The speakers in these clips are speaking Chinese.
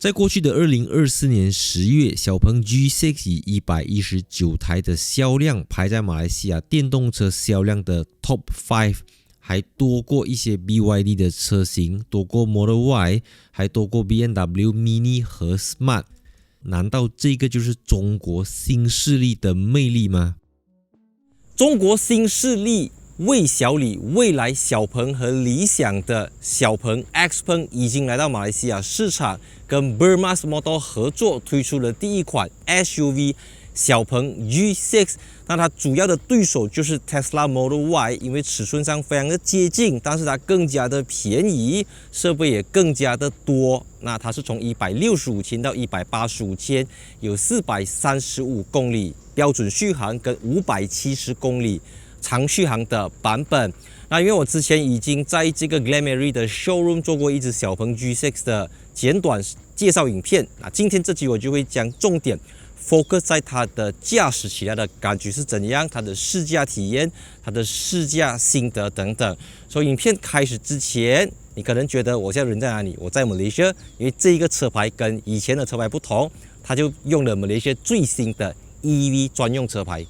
在过去的2024年10月，小鹏 G6 以119台的销量排在马来西亚电动车销量的 Top 5，还多过一些 BYD 的车型，多过 Model Y， 还多过 BMW Mini 和 Smart。难道这个就是中国新势力的魅力吗？中国新势力魏小李未来小鹏和理想的小鹏 XPeng 已经来到马来西亚市场，跟 Burmaz Motor 合作推出了第一款 SUV 小鹏 G6。那它主要的对手就是 Tesla Model Y， 因为尺寸上非常的接近，但是它更加的便宜，设备也更加的多。那它是从165千到185千，有435公里标准续航跟570公里长续航的版本。那因为我之前已经在这个 Glenmarie 的 showroom 做过一支小鹏 G6 的简短介绍影片，那今天这集我就会将重点 focus 在它的驾驶起来的感觉是怎样，它的试驾体验，它的试驾心得等等。所以影片开始之前，你可能觉得我现在人在哪里？我在马来西亚，因为这一个车牌跟以前的车牌不同，它就用了马来西亚最新的 EV 专用车牌。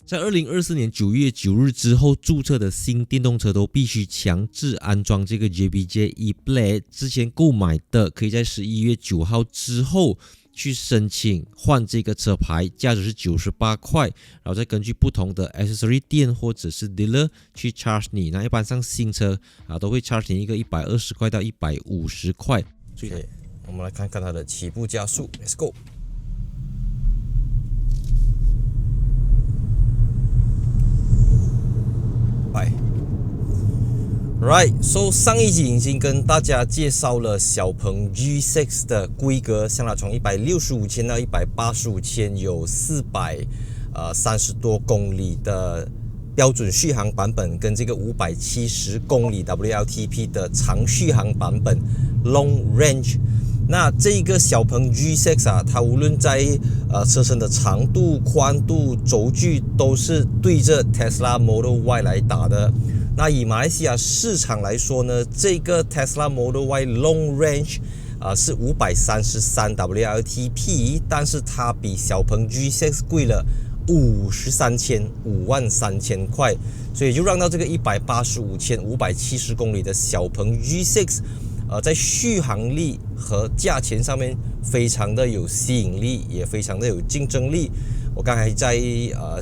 在2024年9月9日之后注册的新电动车都必须强制安装这个 JBJ ePlate， 之前购买的可以在11月9号之后去申请换这个车牌，价值是98块，然后再根据不同的 accessory 店或者是 dealer 去 charge 你。那一般上新车都会 charge 你一个120块到150块。Okay， 我们来看看它的起步加速 ，Let's go。Right， so 上一集已经跟大家介绍了小鹏 G6 的规格，像它从165千到185千，有430多公里的标准续航版本，跟这个570公里 WLTP 的长续航版本 Long Range。那这个小鹏 G6 它无论在车身的长度、宽度、轴距都是对着 Tesla Model Y 来打的。那以马来西亚市场来说呢，这个 Tesla Model Y Long Range 是533 WLTP， 但是它比小鹏 G6 贵了53000块，所以就让到这个185千570公里的小鹏 G6，在续航力和价钱上面非常的有吸引力，也非常的有竞争力。我刚才在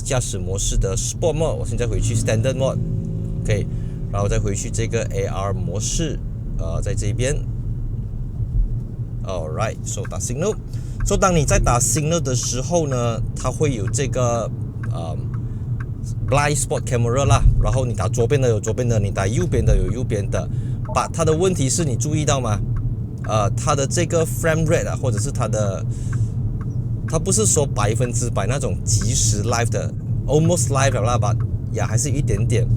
驾驶模式的 Sport Mode， 我现在回去 Standard Mode。OK， 然后再回去这个 AR 模式，在这边 ，Alright， so 打 Signal，so 当你在打 Signal 的时候呢，它会有这个Blind Spot Camera 啦，然后你打左边的有左边的，你打右边的有右边的。它的问题是你注意到吗？它的这个 frame rate 或者是它不是说100%那种即时 live 的 ，almost live 了啦吧，也还是一点点。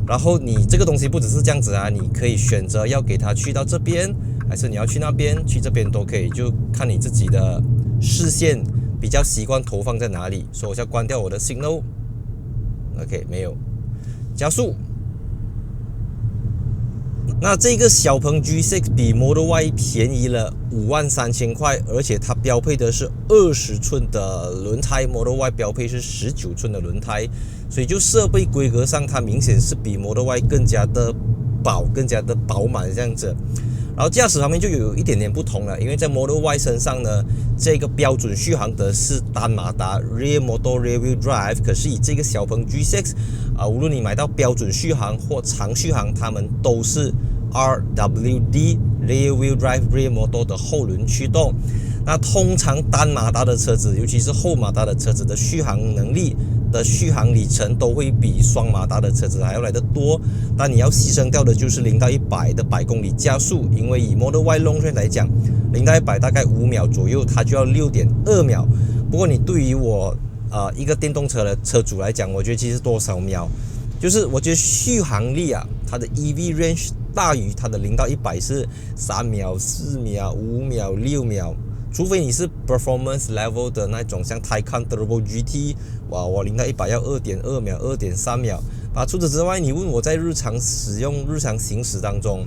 然后你这个东西不只是这样子你可以选择要给它去到这边，还是你要去那边，去这边都可以，就看你自己的视线比较习惯投放在哪里。所以我要关掉我的 signal。OK， 没有加速。那这个小鹏 G6 比 Model Y 便宜了53000块，而且它标配的是20寸的轮胎 ，Model Y 标配是19寸的轮胎，所以就设备规格上，它明显是比 Model Y 更加的更加的饱满这样子。然后驾驶方面就有一点点不同了，因为在 Model Y 身上呢，这个标准续航的是单马达 Rear Motor Rear Wheel Drive， 可是以这个小鹏 G6 无论你买到标准续航或长续航，它们都是 RWD Rear Wheel Drive Rear Motor 的后轮驱动。那通常单马达的车子，尤其是后马达的车子的续航能力的续航里程都会比双马达的车子还要来得多，但你要牺牲掉的就是0到100的100公里加速，因为以 Model Y Long Range 来讲，0到100大概5秒左右，它就要6.2秒。不过你对于我一个电动车的车主来讲，我觉得其实多少秒，就是我觉得续航力它的 EV range 大于它的0到100是3秒、4秒、5秒、6秒。除非你是 performance level 的那种，像 Taycan Turbo GT， 哇，我0到100要 2.2 秒、2.3秒。除此之外，你问我在日常使用、日常行驶当中，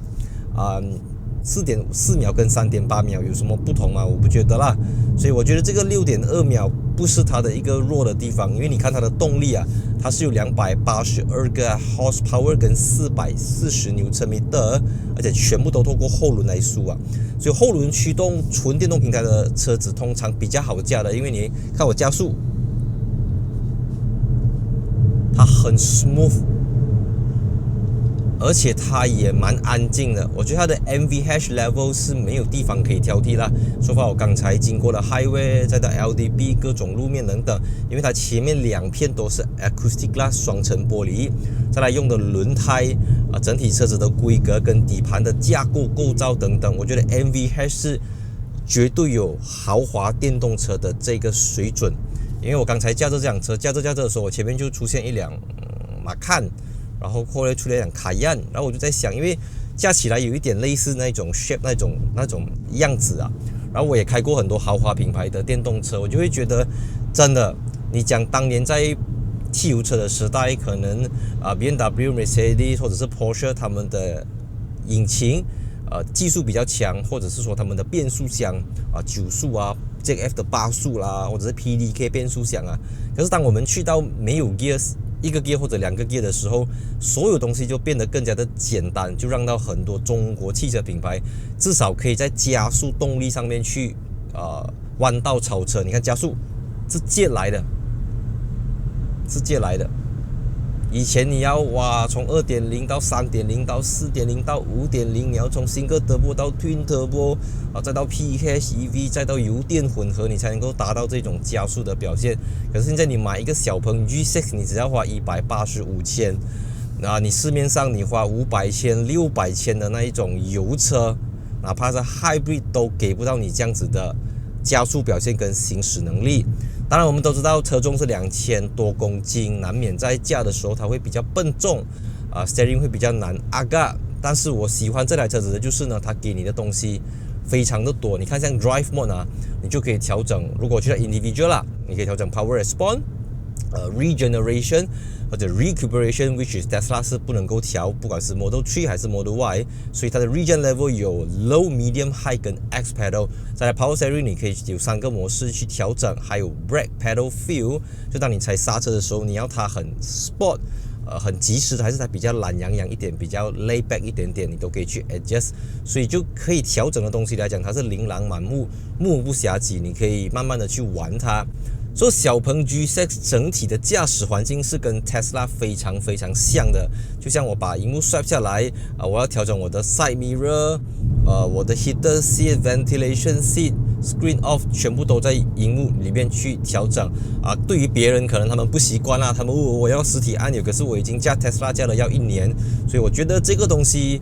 4.4秒跟3.8秒有什么不同吗？我不觉得啦。所以我觉得这个6.2秒不是它的一个弱的地方，因为你看它的动力啊，它是有282个 horsepower 跟440Nm，而且全部都透过后轮来输啊。所以后轮驱动纯电动平台的车子通常比较好驾的，因为你看我加速，它很 smooth。而且它也蛮安静的，我觉得它的 NVH level 是没有地方可以挑剔啦。说法我刚才经过了 highway， 再到 LDB 各种路面等等，因为它前面2片都是 acoustic glass 双层玻璃，再来用的轮胎整体车子的规格跟底盘的架构构造等等，我觉得 NVH 是绝对有豪华电动车的这个水准。因为我刚才驾着这辆车，驾着的时候，我前面就出现一辆马看。然后后来出来一辆卡宴，然后我就在想，因为驾起来有一点类似那种 shape 那种样子啊。然后我也开过很多豪华品牌的电动车，我就会觉得，真的，你讲当年在汽油车的时代，可能BMW、Mercedes 或者是 Porsche 他们的引擎技术比较强，或者是说他们的变速箱9速JF 的8速啦，或者是 PDK 变速箱啊。可是当我们去到没有 gears。1个 gear 或者2个 gear 的时候，所有东西就变得更加的简单，就让到很多中国汽车品牌至少可以在加速动力上面去弯道超车。你看加速是借来的，以前你要从 2.0 到 3.0 到 4.0 到 5.0， 你要从 Single Turbo 到 Twin Turbo， 再到 PHEV， 再到油电混合，你才能够达到这种加速的表现。可是现在你买一个小鹏 G6， 你只要花185千，你市面上你花500千、600千的那一种油车，哪怕是 Hybrid 都给不到你这样子的加速表现跟行驶能力。当然我们都知道车重是2000多公斤，难免在驾的时候它会比较笨重，steering 会比较难aga。但是我喜欢这台车子的就是呢，它给你的东西非常的多。你看像 Drive Mode 你就可以调整，如果去到 Individual 啦，你可以调整 Power Response、Regeneration 或者 Recuperation，which is Tesla 是不能够调，不管是 Model 3还是 Model Y， 所以它的 Regen Level 有 Low、Medium、High 跟 X Pedal。在 Power Steering 你可以有3个模式去调整，还有 Brake Pedal Feel， 就当你踩刹车的时候，你要它很 Sport，很及时的，还是它比较懒洋洋一点，比较 lay back 一点点，你都可以去 adjust， 所以就可以调整的东西来讲，它是琳琅满目，目不暇接，你可以慢慢的去玩它。所以小鹏 G6 整体的驾驶环境是跟 Tesla 非常非常像的，就像我把荧幕 swipe 下来我要调整我的 side mirror，我的 heater seat、ventilation seat、screen off 全部都在荧幕里面去调整对于别人可能他们不习惯啦，他们我要实体按钮，可是我已经驾 Tesla 驾了要1年，所以我觉得这个东西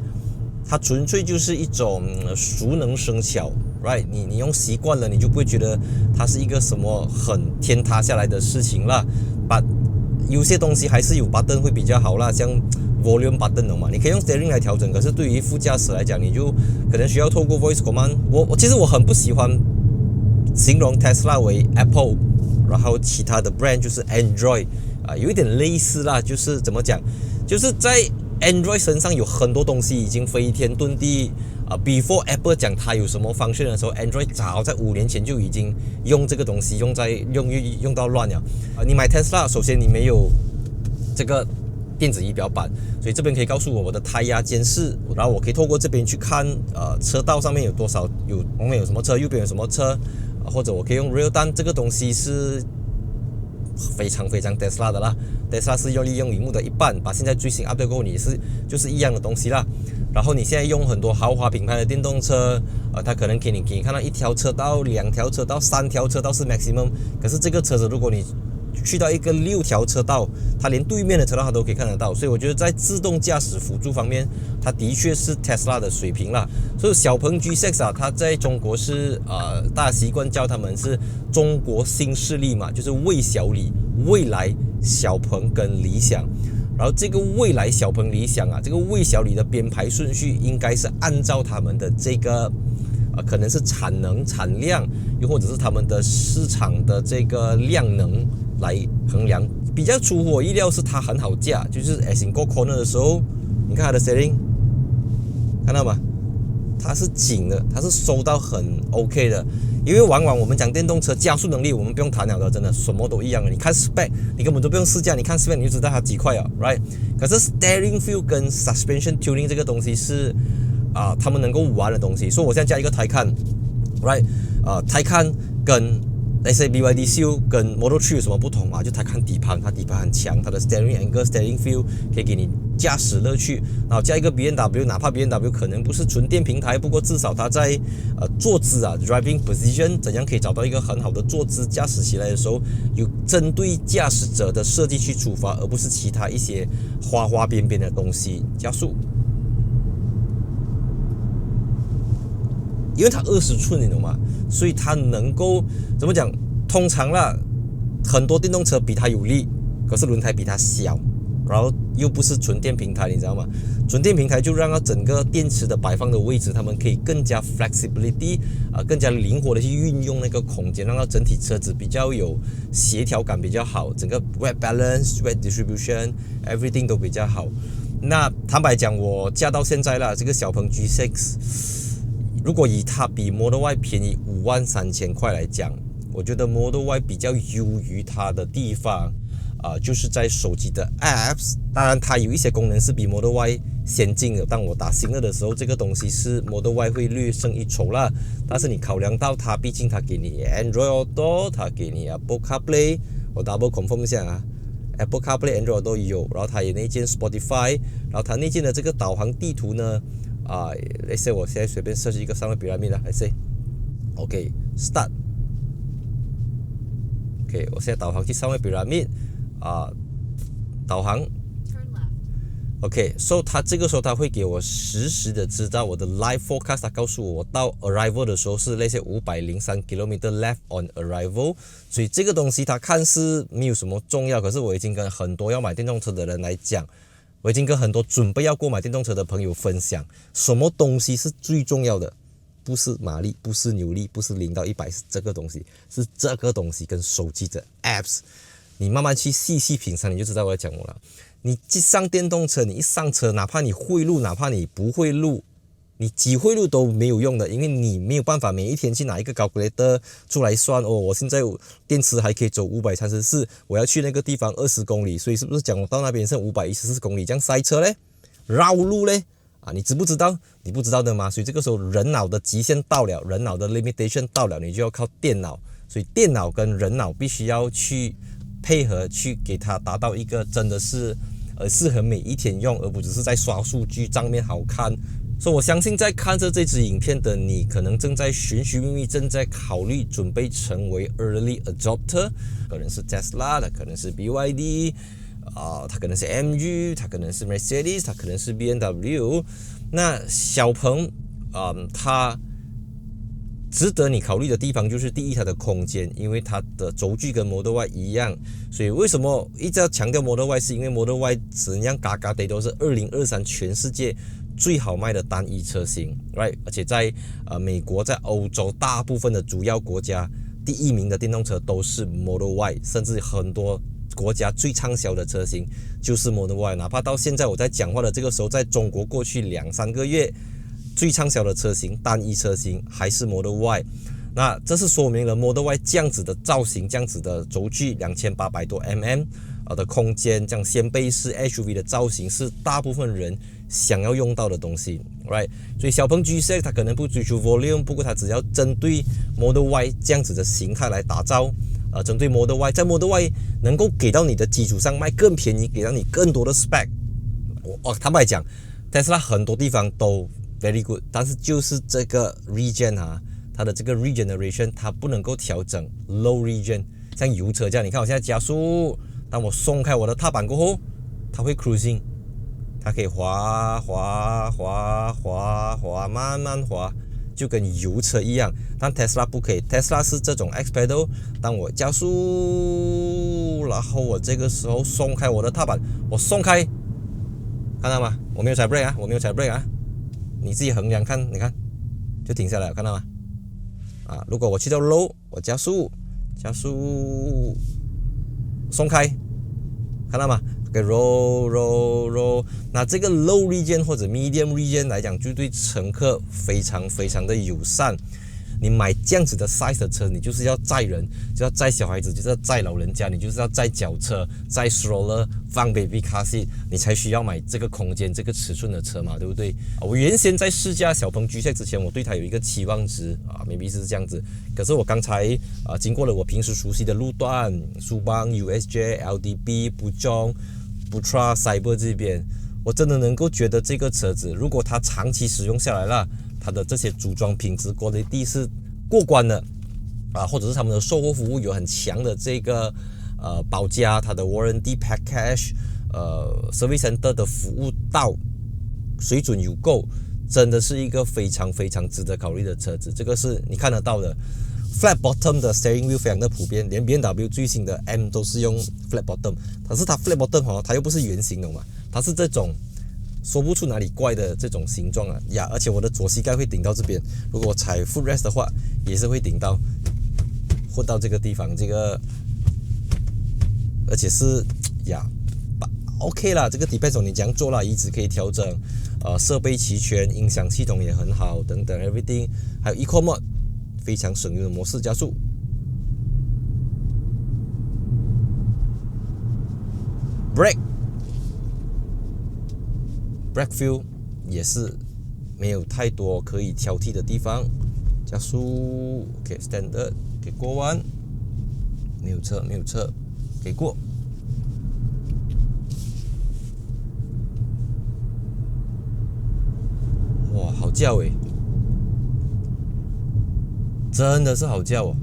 它纯粹就是一种熟能生巧 ，right？ 你用习惯了，你就不会觉得它是一个什么很天塌下来的事情啦。有些东西还是有 button 会比较好啦，像 volume button 嘛，你可以用 steering 来调整。可是对于副驾驶来讲，你就可能需要透过 voice command。其实我很不喜欢形容 Tesla 为 Apple， 然后其他的 brand 就是 Android 有一点类似啦，就是怎么讲，就是在Android 身上有很多东西已经飞天遁地before Apple 讲它有什么function的时候 ，Android 早在5年前就已经用这个东西用到乱了你买 Tesla， 首先你没有这个电子仪表板，所以这边可以告诉我的胎压监视，然后我可以透过这边去看车道上面有多少，旁边有什么车，右边有什么车或者我可以用 Real Time， 这个东西是非常非常 Tesla 的啦。Tesla 是利用荧幕的一半，把现在最新 update 过后就是一样的东西啦。然后你现在用很多豪华品牌的电动车它可能给你看到1条车道、2条车道、3条车道是 maximum， 可是这个车子如果你去到一个6条车道，它连对面的车道它都可以看得到，所以我觉得在自动驾驶辅助方面，它的确是 Tesla 的水平啦。所以小鹏 G6 它在中国是大家习惯叫他们是中国新势力嘛，就是魏小李、蔚来、小鹏跟理想。然后这个蔚来、小鹏、理想这个魏小李的编排顺序应该是按照他们的这个可能是产能、产量，又或者是他们的市场的这个量能来衡量。比较出乎我意料是它很好驾，就是 as in go corner 的时候，你看它的 steering， 看到吗？它是紧的，它是收到很 OK 的。因为往往我们讲电动车加速能力，我们不用谈了的，真的什么都一样的。你看 spec， 你根本都不用试驾，你看 spec 你就知道它几块了 ，right？ 可是 steering feel 跟 suspension tuning 这个东西是他们能够玩的东西。所以我现在加一个Taycan，right？ Taycan 跟那些 BYD Seal 跟 Model 3有什么不同嘛？就Taycan底盘，它底盘很强，它的 steering angle、steering feel 可以给你驾驶乐趣。然后加一个 BMW， 哪怕 BMW 可能不是纯电平台，不过至少它在坐姿driving position 怎样可以找到一个很好的坐姿，驾驶起来的时候有针对驾驶者的设计去出发，而不是其他一些花花边边的东西。加速，因为它20寸，你懂吗？所以它能够怎么讲？通常啦，很多电动车比它有力，可是轮胎比它小，然后又不是纯电平台，你知道吗？纯电平台就让它整个电池的摆放的位置，他们可以更加 flexibility 更加灵活的去运用那个空间，让它整体车子比较有协调感比较好，整个 weight balance、weight distribution、everything 都比较好。那坦白讲，我驾到现在啦，这个小鹏 G6。如果以它比 Model Y 便宜53000块来讲，我觉得 Model Y 比较优于它的地方就是在手机的 Apps。当然它有一些功能是比 Model Y 先进的，当我打新的时候，这个东西是 Model Y 会略胜一筹啦。但是你考量到它，毕竟它给你 Android Auto， 它给你 Apple CarPlay， 我 double confirm 一下Apple CarPlay、Android 都有，然后它有内建 Spotify， 然后它内建的这个导航地图呢let's say 我现在随便设计一个上面比拉米啦 let's say OK start OK 我现在导航去上面比拉米导航 OK so 它这个时候它会给我实时的知道我的 live forecast， 它告诉我到 arrival 的时候是那些503 km left on arrival。 所以这个东西它看似没有什么重要，可是我已经跟很多要买电动车的人来讲，我已经跟很多准备要购买电动车的朋友分享，什么东西是最重要的？不是马力，不是扭力，不是0到100，是这个东西，是这个东西跟手机的 apps。你慢慢去细细品尝，你就知道我在讲我了。你上电动车，你一上车，哪怕你会路，哪怕你不会路，你几会路都没有用的，因为你没有办法每一天去拿一个 calculator 出来算我现在电池还可以走534，我要去那个地方20公里，所以是不是讲我到那边剩514公里，这样塞车嘞，绕路嘞你知不知道？你不知道的吗？所以这个时候人脑的极限到了，人脑的 limitation 到了，你就要靠电脑，所以电脑跟人脑必须要去配合，去给它达到一个真的是适合每一天用，而不只是在刷数据账面好看。所以我相信在看着这支影片的你，可能正在寻寻觅觅，正在考虑准备成为 early adopter， 可能是 Tesla， 它可能是 BYD， 它可能是 MG， 它可能是 Mercedes， 它可能是 BMW。 那小鹏它值得你考虑的地方就是第一，它的空间，因为它的轴距跟 Model Y 一样，所以为什么一直要强调 Model Y， 是因为 Model Y 怎样嘎嘎的都是2023全世界最好卖的单一车型 ，right？ 而且在美国、在欧洲大部分的主要国家，第一名的电动车都是 Model Y， 甚至很多国家最畅销的车型就是 Model Y。哪怕到现在我在讲话的这个时候，在中国过去2-3个月，最畅销的车型单一车型还是 Model Y。那这是说明了 Model Y 这样子的造型，这样子的轴距2800多 mm 的空间，这样掀背式 SUV 的造型是大部分人想要用到的东西 ，right？ 所以小鹏 G6 它可能不追求 volume， 不过它只要针对 Model Y 这样子的形态来打造，针对 Model Y， 在 Model Y 能够给到你的基础上卖更便宜，给到你更多的 spec。坦白讲 ，Tesla 很多地方都 very good， 但是就是这个 region 它的这个 regeneration 它不能够调整 low region， 像油车这样，你看我现在加速，当我松开我的踏板过后，它会 cruising， 它可以滑，慢慢滑，就跟油车一样。但 Tesla 不可以 ，Tesla 是这种 X pedal， 当我加速，然后我这个时候松开我的踏板，我松开，看到吗？我没有踩 brake 我没有踩 brake 你自己衡量看，你看就停下来了，看到吗？如果我去到 low， 我加速，松开，看看到吗？给 roll。那这个 low region 或者 medium region 来讲，就对乘客非常非常的友善。你买这样子的 size 的车，你就是要载人，就要载小孩子，就是要载老人家，你就是要载脚车、载 stroller、放 baby car seat，你才需要买这个空间、这个尺寸的车嘛，对不对？我原先在试驾小鹏 G6 之前，我对它有一个期望值maybe 是这样子。可是我刚才经过了我平时熟悉的路段，苏邦、USJ、LDB、Puchong、Putra、Cyber 这边，我真的能够觉得这个车子，如果它长期使用下来了，它的这些组装品质quality是过关的或者是他们的售后服务有很强的这个保价，它的 warranty package，service center 的服务到水准有够，真的是一个非常非常值得考虑的车子。这个是你看得到的。Flat bottom 的 steering wheel 非常的普遍，连 BMW 最新的 M 都是用 flat bottom， 可是它 flat bottom 它又不是圆形的嘛，它是这种说不出哪里怪的这种形状而且我的左膝盖会顶到这边，如果我踩 footrest 的话，也是会顶到混到这个地方，这个而且是OK 啦，这个底盘你这样做啦，椅子可以调整，设备齐全，音响系统也很好，等等 everything， 还有 Eco Mode 非常省油的模式加速。Brake feel 也是没有太多可以挑剔的地方，加速 OK standard 给过弯，没有车给过。哇，好叫诶，真的是好叫哦，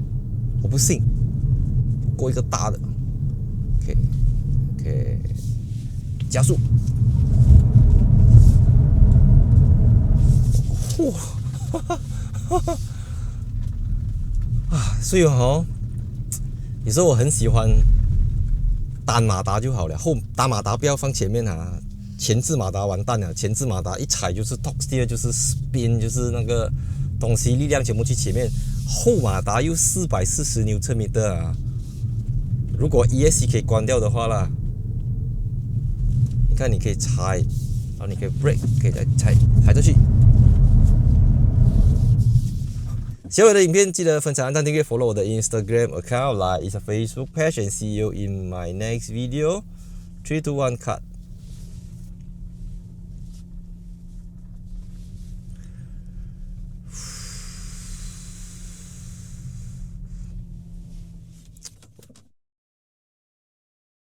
我不信，过一个大的 OK 加速。所以你说我很喜欢单马达就好了，大马达不要放前面前置马达完蛋了，前置马达一踩就是 torque steer， 就是 spin， 就是那个东西力量全部去前面，后马达又440Nm如果 ESC 可以关掉的话啦，你看你可以踩，然后你可以 brake， 可以再踩下去。喜欢我的影片，记得分享、按赞、订阅 ，follow 我的 Instagram account， like is a Facebook page，and see you in my next video. 3, 2, 1, cut.